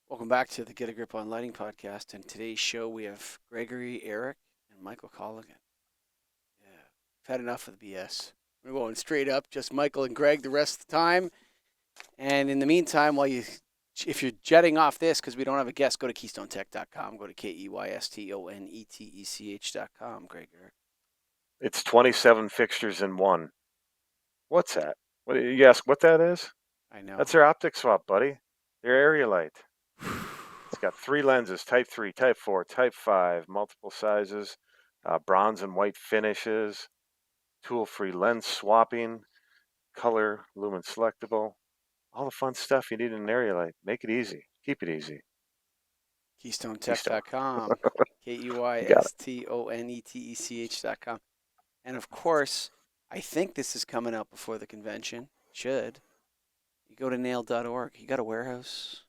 Welcome back to the Get a Grip on Lighting podcast. And today's show, we have Gregory, Ehrich, and Michael Colligan. Yeah, we've had enough of the BS. We're going straight up, just Michael and Greg the rest of the time. And in the meantime, if you're jetting off this because we don't have a guest, go to KeystoneTech.com. Go to KeystoneTech.com, Greg, Ehrich. It's 27 fixtures in one. What's that? What you ask what that is? I know. That's their optic swap, buddy. Their area light. It's got 3 lenses, type 3, type 4, type 5, multiple sizes, bronze and white finishes, tool-free lens swapping, color, lumen selectable, all the fun stuff you need in an area light. Make it easy. Keep it easy. Keystone. KeystoneTech.com. You got it. KeystoneTech.com. And of course, I think this is coming out before the convention. Should. You go to nail.org. You got a warehouse,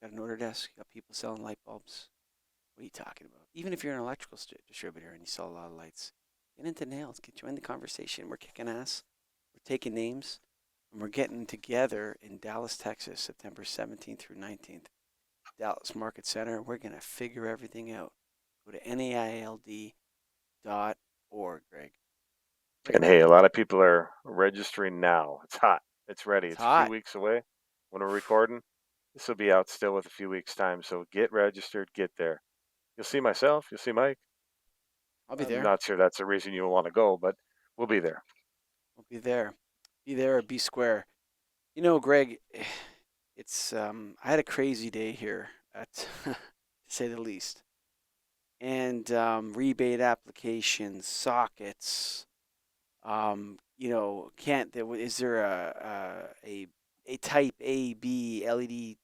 you got an order desk, you got people selling light bulbs. What are you talking about? Even if you're an electrical distributor and you sell a lot of lights, get into nails. Join the conversation. We're kicking ass. We're taking names. And we're getting together in Dallas, Texas, September 17th through 19th. Dallas Market Center. We're going to figure everything out. Go to NAILD.org, Greg. And hey, a lot of people are registering now. It's hot. It's ready. It's It's a few hot. weeks away when we're recording. This will be out still with a few weeks' time. So get registered, get there. You'll see myself. You'll see Mike. I'll be I'm there. not sure that's the reason you'll want to go, but we'll be there. We'll be there. Be there or be square. You know, Greg, it's I had a crazy day here at to say the least. And rebate applications, sockets. Can't there is there a type A B LED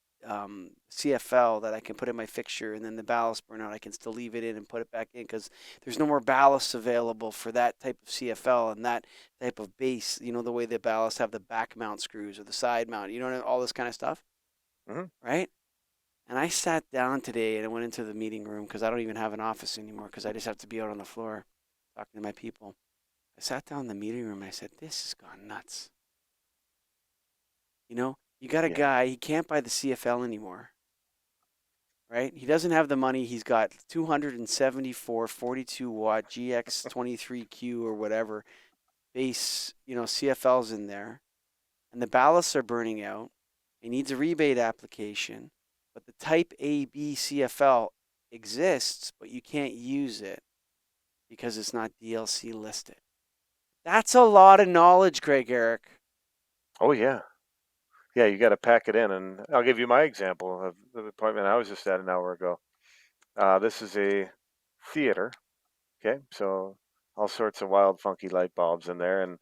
CFL that I can put in my fixture, and then the ballast burnout I can still leave it in and put it back in because there's no more ballast available for that type of CFL and that type of base. You know the way the ballasts have the back mount screws or the side mount. You know all this kind of stuff, Hmm. right? And I sat down today and I went into the meeting room because I don't even have an office anymore because I just have to be out on the floor talking to my people. I sat down in the meeting room and I said, "This has gone nuts." You got a Yeah. guy, he can't buy the CFL anymore, right? He doesn't have the money. He's got 274 42-watt GX23Q or whatever base, CFLs in there, and the ballasts are burning out. He needs a rebate application, but the Type AB CFL exists, but you can't use it because it's not DLC listed. That's a lot of knowledge, Greg Ehrich. Oh, yeah. Yeah, you got to pack it in. And I'll give you my example of the appointment I was just at an hour ago. This is a theater. Okay. So all sorts of wild, funky light bulbs in there. And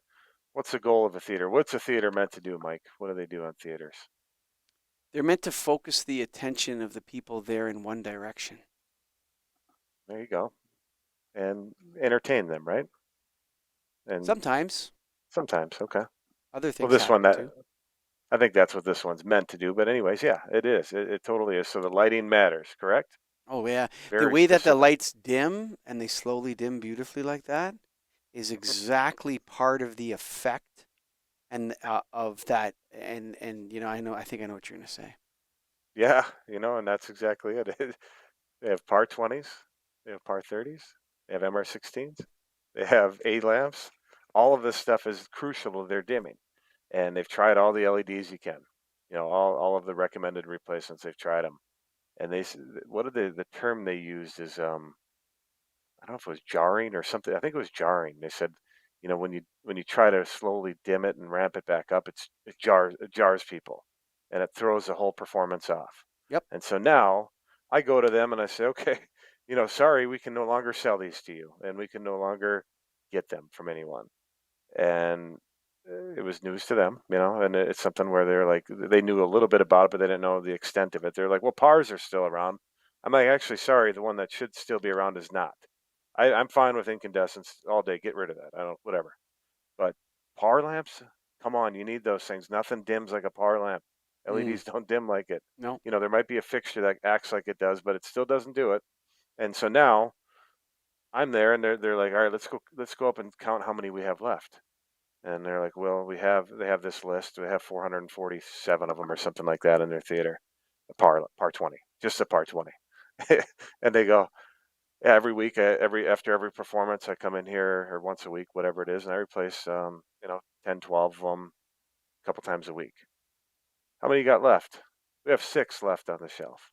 what's the goal of a theater? What's a theater meant to do, Mike? What do they do on theaters? They're meant to focus the attention of the people there in one direction. There you go. And entertain them, right? And Sometimes sometimes, okay. other Well, things this one happen that too. I think that's what this one's meant to do. But anyways, yeah, it is. It totally is. So the lighting matters, correct? Oh yeah, the Very way that the specific. lights dim and they slowly dim beautifully like that is exactly part of the effect and of that. And I think I know what you're gonna say. Yeah, and that's exactly it. They have par 20s, they have par 30s, they have MR16s, they have A lamps. All of this stuff is crucial to their dimming. And they've tried all the LEDs you can. All of the recommended replacements, they've tried them. And what are the term they used is I don't know if it was jarring or something. I think it was jarring. They said, when you try to slowly dim it and ramp it back up, it jars people, and it throws the whole performance off. Yep. And so now I go to them and I say, okay, sorry, we can no longer sell these to you, and we can no longer get them from anyone. And it was news to them, and it's something where they're like, they knew a little bit about it, but they didn't know the extent of it. They're like, well, PARs are still around. I'm like, actually, sorry, the one that should still be around is not. I'm fine with incandescents all day. Get rid of that. I don't, whatever. But PAR lamps, come on, you need those things. Nothing dims like a PAR lamp. Mm, LEDs don't dim like it. no. There might be a fixture that acts like it does, but it still doesn't do it. And so now I'm there, and they're like, all right, let's go up and count how many we have left. And they're like, well, they have this list. We have 447 of them or something like that in their theater. a par 20, just a par 20. And they go, yeah, every week, after every performance, I come in here, or once a week, whatever it is, and I replace, 10, 12 of them a couple times a week. How many you got left? We have 6 left on the shelf.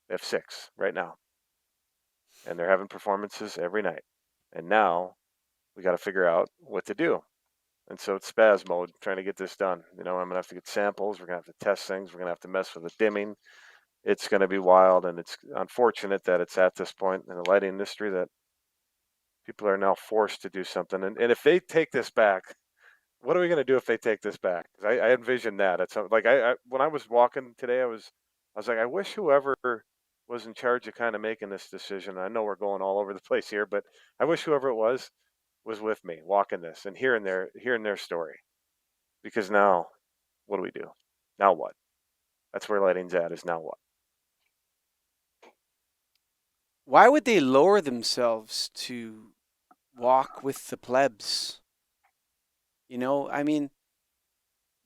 We have 6 right now, and they're having performances every night. And now we got to figure out what to do. And so it's spaz mode trying to get this done. I'm gonna have to get samples. We're gonna have to test things. We're gonna have to mess with the dimming. It's gonna be wild, and it's unfortunate that it's at this point in the lighting industry that people are now forced to do something. And if they take this back, what are we gonna do if they take this back? 'Cause I envision that. It's like I when I was walking today, I was like, I wish whoever was in charge of kind of making this decision. I know we're going all over the place here, but I wish whoever it was with me walking this and hearing their story. Because now, what do we do? Now what? That's where lighting's at, is now what? Why would they lower themselves to walk with the plebs? I mean,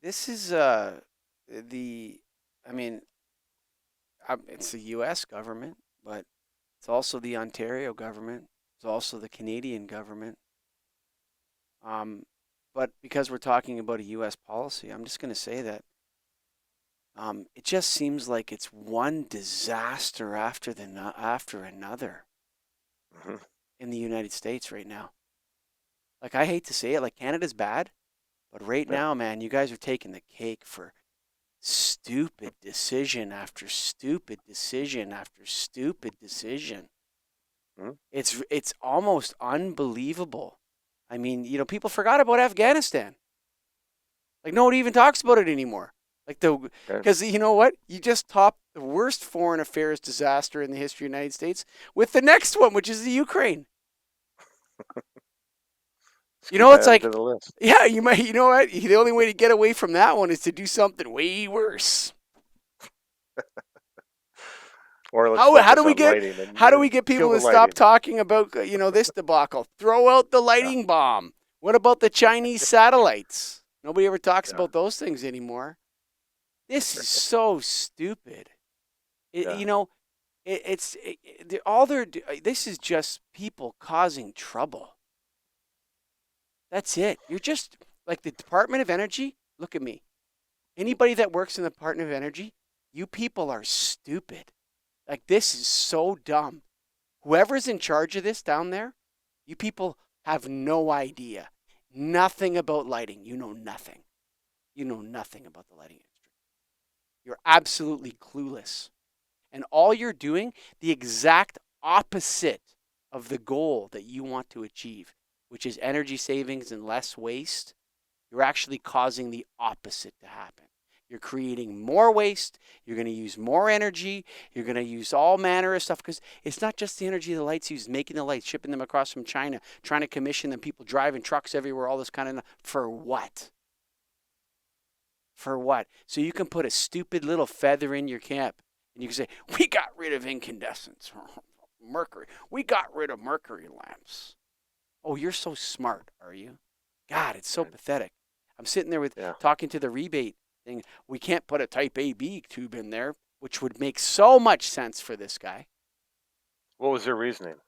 this is the I mean, it's the U.S. government, but it's also the Ontario government. It's also the Canadian government. But because we're talking about a U.S. policy, I'm just going to say that it just seems like it's one disaster after another Hmm. in the United States right now. Like, I hate to say it, like, Canada's bad, but right Yeah. now, man, you guys are taking the cake for stupid decision after stupid decision after stupid decision. Hmm. It's almost unbelievable. I mean, people forgot about Afghanistan. Like, nobody even talks about it anymore. Like, Okay. because you know what? You just topped the worst foreign affairs disaster in the history of the United States with the next one, which is the Ukraine. Let's keep It's adding to like, the list. yeah, you know what? The only way to get away from that one is to do something way worse. Or let's How do focus we on get lighting and how do we get kill people the to stop lighting. talking about this debacle? Throw out the Yeah. lighting bomb. What about the Chinese satellites? Nobody ever talks Yeah. about those things anymore. This is so stupid. It, Yeah. you know, it, it's all they're this is just people causing trouble. That's it. You're just like the Department of Energy. Look at me. Anybody that works in the Department of Energy, you people are stupid. Like, this is so dumb. Whoever's in charge of this down there, you people have no idea. Nothing about lighting. You know nothing. You know nothing about the lighting industry. You're absolutely clueless. And all you're doing, the exact opposite of the goal that you want to achieve, which is energy savings and less waste, you're actually causing the opposite to happen. You're creating more waste. You're going to use more energy. You're going to use all manner of stuff because it's not just the energy the lights use, making the lights, shipping them across from China, trying to commission them, people driving trucks everywhere, all this kind of for what? For what? So you can put a stupid little feather in your cap and you can say, we got rid of incandescents, mercury. We got rid of mercury lamps. Oh, you're so smart, are you? God, it's so Right. pathetic. I'm sitting there with Yeah. talking to the rebate thing. We can't put a type AB tube in there, which would make so much sense for this guy. What was their reasoning?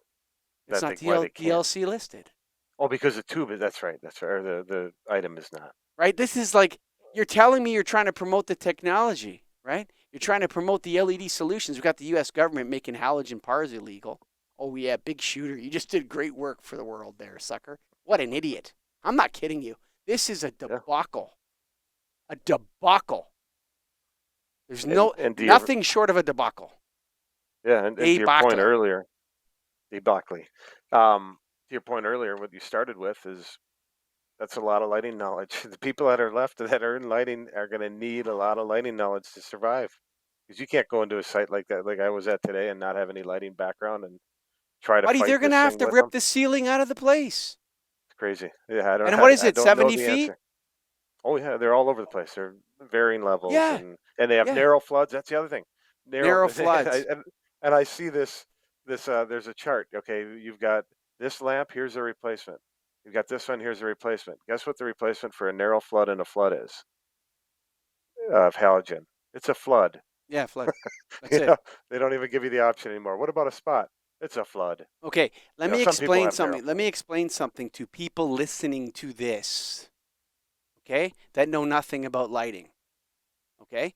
It's not Why they can't? DLC listed, Oh, because the tube is, that's right. That's right. Or the item is not. right? This is like you're telling me you're trying to promote the technology, right? You're trying to promote the LED solutions. We've got the U.S. government making halogen pars illegal. Oh yeah, big shooter. You just did great work for the world there, sucker. What an idiot. I'm not kidding you. This is a Yeah. debacle. A debacle. There's And do you ever, nothing short of a debacle. yeah, and to your point Debacle. earlier, debacle. To your point earlier, what you started with is that's a lot of lighting knowledge. The people that are left that are in lighting are going to need a lot of lighting knowledge to survive. Because you can't go into a site like that, like I was at today, and not have any lighting background and try to Buddy, fight they're going to this have thing to with them. rip the ceiling out of the place. It's crazy. Yeah, And what is I it, don't know 70 the feet? answer. Oh yeah, they're all over the place. They're varying levels, Yeah, and they have yeah. narrow floods. That's the other thing. Narrow, Narrow and floods. I see this. There's a chart. Okay, you've got this lamp. Here's a replacement. You've got this one. Here's a replacement. Guess what the replacement for a narrow flood and a flood is of halogen? It's a flood. Yeah, flood. That's You it. know, they don't even give you the option anymore. What about a spot? It's a flood. Okay, let me Some people explain have narrow something. Let me flood. explain something to people listening to this, okay, that know nothing about lighting, okay?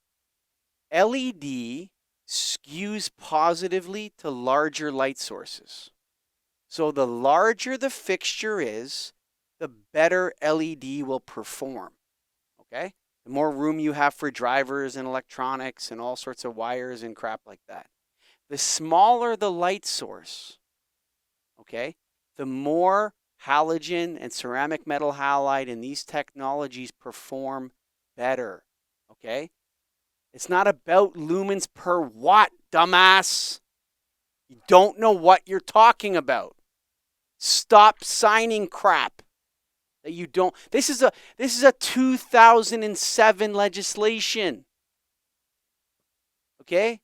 LED skews positively to larger light sources. So the larger the fixture is, the better LED will perform, okay? The more room you have for drivers and electronics and all sorts of wires and crap like that. The smaller the light source, okay, the more halogen and ceramic metal halide and these technologies perform better, okay? It's not about lumens per watt, dumbass. You don't know what you're talking about. Stop signing crap that you don't. This is a 2007 legislation. Okay?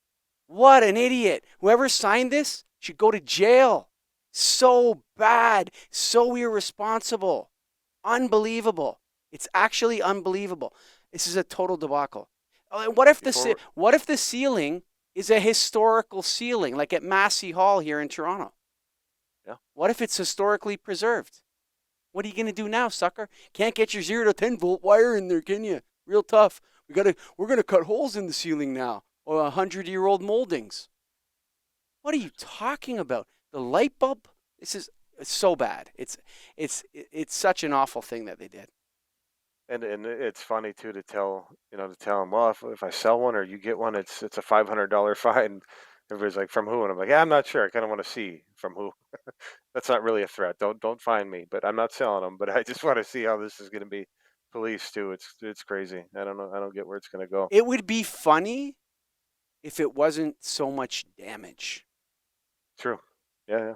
What an idiot. Whoever signed this should go to jail. So bad, so irresponsible. Unbelievable. It's actually unbelievable. This is a total debacle. What if Before, the ceiling is a historical ceiling, like at Massey Hall here in Toronto? yeah, What if it's historically preserved? What are you going to do now, sucker? Can't get your 0 to 10 volt wire in there, can you? Real tough. We're going to cut holes in the ceiling now, or 100-year-old moldings. What are you talking about? The light bulb? It's so bad. It's such an awful thing that they did. and it's funny too to tell them, well, if I sell one or you get one, it's a $500 fine. Everybody's like, from who? And I'm like, yeah, I'm not sure. I kind of want to see from who. That's not really a threat. Don't find me. But I'm not selling them. But I just want to see how this is going to be policed too. It's crazy. I don't know. I don't get where it's going to go. It would be funny if it wasn't so much damage. True. Yeah, yeah.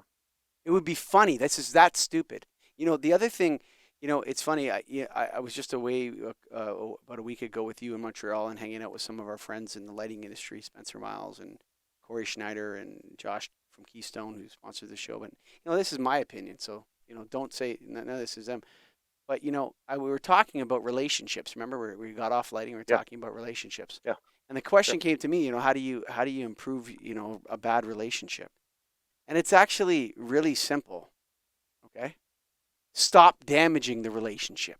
It would be funny. This is that stupid. The other thing, it's funny. I was just away about a week ago with you in Montreal and hanging out with some of our friends in the lighting industry, Spencer Miles and Corey Schneider and Josh from Keystone, who sponsored the show. But this is my opinion, so don't say none of this is them. But we were talking about relationships. Remember, we got off lighting. We were Yeah, talking about relationships, yeah, and the yeah. question came to me. How do you improve a bad relationship? And it's actually really simple. Okay, stop damaging the relationship.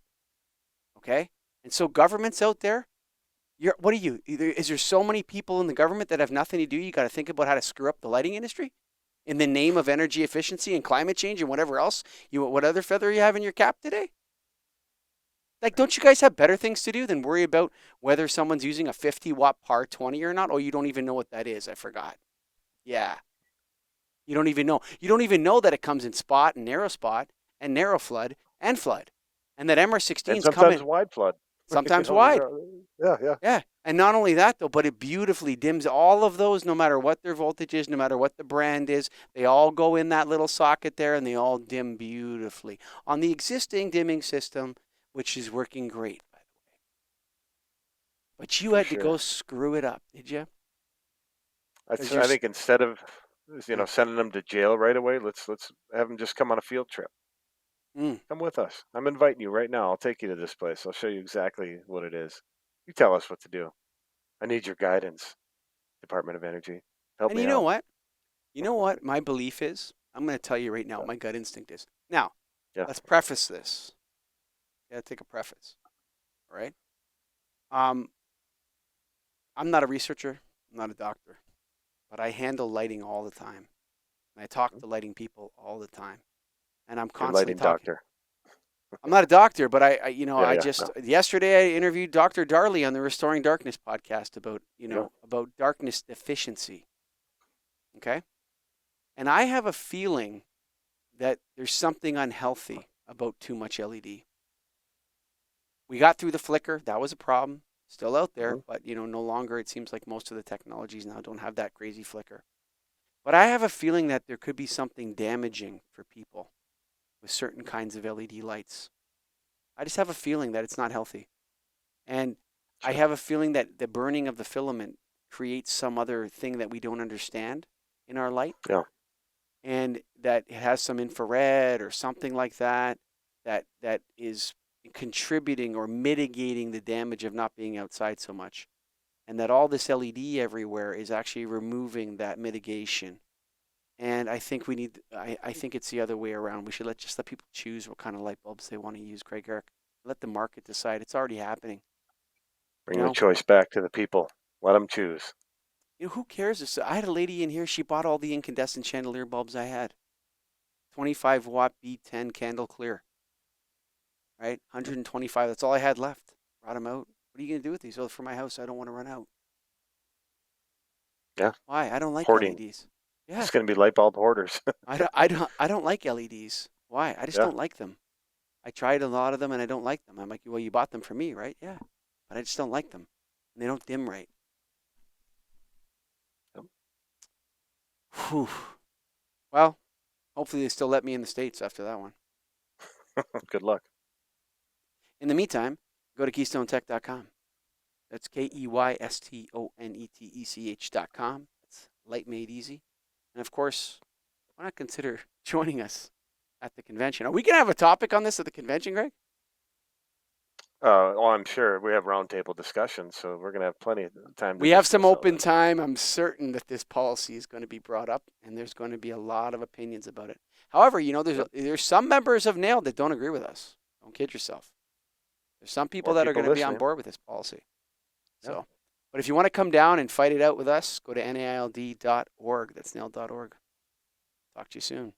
Okay, and so governments out there, what are you? Is there so many people in the government that have nothing to do? You got to think about how to screw up the lighting industry in the name of energy efficiency and climate change and whatever else. What other feather you have in your cap today? Like, don't you guys have better things to do than worry about whether someone's using a 50-watt par 20 or not? Oh, you don't even know what that is. I forgot. Yeah. You don't even know. You don't even know that it comes in spot and narrow flood and flood. And that And MR16s come sometimes in wide flood. sometimes wide. Yeah, yeah. Yeah. And not only that, though, but it beautifully dims all of those, no matter what their voltage is, no matter what the brand is. They all go in that little socket there and they all dim beautifully on the existing dimming system, which is working great, by the way. But you For had to go sure. screw it up, did you? Because I think instead of yeah. sending them to jail right away, let's have them just come on a field trip. Mm. Come with us. I'm inviting you right now. I'll take you to this place. I'll show you exactly what it is. You tell us what to do. I need your guidance, Department of Energy. Help And me you know out. what? You know what my belief is? I'm going to tell you right now Yeah, what my gut instinct is. Now, yeah. let's preface this. Gotta take a preface. All right. Um, I'm not a researcher. I'm not a doctor, but I handle lighting all the time, and I talk to lighting people all the time, and I'm Your constantly lighting talking. doctor. I'm not a doctor, but Yeah, I yeah. just No. yesterday I interviewed Dr. Darley on the Restoring Darkness podcast about Yeah. about darkness efficiency. Okay, and I have a feeling that there's something unhealthy about too much LED. We got through the flicker. That was a problem. Still out there, Hmm. but no longer. It seems like most of the technologies now don't have that crazy flicker. But I have a feeling that there could be something damaging for people with certain kinds of LED lights. I just have a feeling that it's not healthy. And I Sure. have a feeling that the burning of the filament creates some other thing that we don't understand in our light, Yeah. and that it has some infrared or something like that that is contributing or mitigating the damage of not being outside so much. and that all this LED everywhere is actually removing that mitigation. And I think we need, I think it's the other way around. We should just let people choose what kind of light bulbs they want to use, Craig Eric. Let the market decide. It's already happening. Bring the choice back to the people. Let them choose. Who cares? I had a lady in here, she bought all the incandescent chandelier bulbs I had. 25 watt B10 candle clear. Right? 125, that's all I had left. Brought them out. What are you going to do with these? Oh, for my house, I don't want to run out. Yeah. Why? I don't like Hoarding. LEDs. Yeah. It's going to be light bulb hoarders. I don't like LEDs. Why? I just don't like them. I tried a lot of them and I don't like them. I'm like, well, you bought them for me, right? Yeah. But I just don't like them. And they don't dim right. Yep. Whew. Well, hopefully they still let me in the States after that one. Good luck. In the meantime, go to KeystoneTech.com. That's KeystoneTech.com. It's light made easy. And of course, why not consider joining us at the convention? Are we going to have a topic on this at the convention, Greg? Oh, I'm sure we have roundtable discussions, so we're going to have plenty of time. We have some open time. I'm certain that this policy is going to be brought up, and there's going to be a lot of opinions about it. However, there's some members of NAIL that don't agree with us. Don't kid yourself. There's some people that are going to be on board with this policy. So, but if you want to come down and fight it out with us, go to naild.org. That's nail.org. Talk to you soon.